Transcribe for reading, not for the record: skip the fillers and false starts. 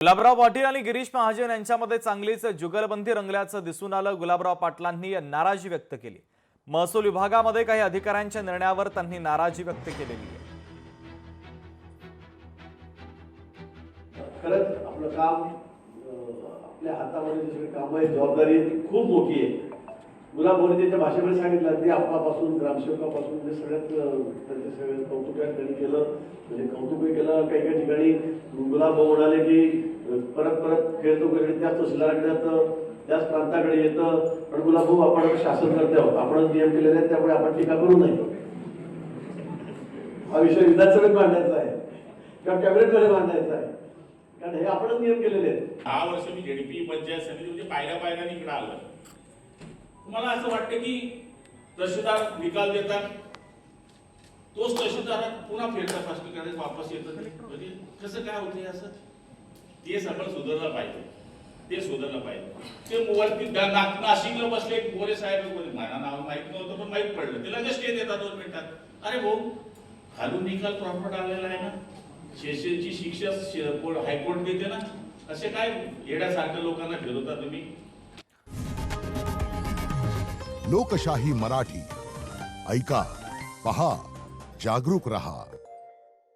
गुलाबराव पाटील आणि गिरीश महाजन यांच्यामध्ये चांगलीच जुगलबंदी रंगल्याचं दिसून आलं। गुलाबराव पाटलांनी नाराजी व्यक्त केली। महसूल विभागामध्ये काही अधिकाऱ्यांच्या निर्णयावर त्यांनी नाराजी व्यक्त केलेली आहे। खरंच आपलं काम आपल्या हातामध्ये दुसरे काम आहे, जबाबदारी खूप मोठी आहे। गुलाब मोरेच्या भाषेमध्ये सांगितलं ते आपल्यापासून ग्रामसेवकापासून ते सगळ्यात त्यांचे सगळे कौतुक त्यांनी केलं, म्हणजे कौतुकही केलं। काही काही ठिकाणी गुलाब भाऊ म्हणाले की परत परत खेळतो वगैरे त्याच तहसीलदाराकडे जातं, त्याच प्रांताकडे येतं, पण गुलाब भाऊ आपण शासन करते आहोत, आपणच नियम केलेले आहेत, त्यामुळे आपण टीका करू नये। हा विषय विधानसभेत मांडायचा आहे किंवा कॅबिनेटमध्ये मांडायचा आहे, कारण हे आपणच नियम केलेले आहेत। 10 वर्ष मी जेडीपी पंचायत समिती म्हणजे पायऱ्या इकडे आलो। मला असं वाटतं की तहसीलदार निकाल देतात, तोच तहसीलदार पुन्हा फेरतपासणीकडे वापस येतात, म्हणजे कसं काय होते असं? ते सगळं सुधारलं पाहिजे, ते सुधारलं पाहिजे। ते वरती नाशिकला बसले एक मोरे साहेब, माझा नाव माहित नव्हतं पण माहित पडलं, त्याला जे स्टे देतात 2 मिनिटात। अरे भाऊ, खालून निकाल प्रॉपर आलेला आहे ना, सेशनची शिक्षा हायकोर्ट देते ना, असे काय येड्यासारख्या लोकांना फिरवता तुम्ही? लोकशाही मराठी ऐका, पहा, जागरूक रहा।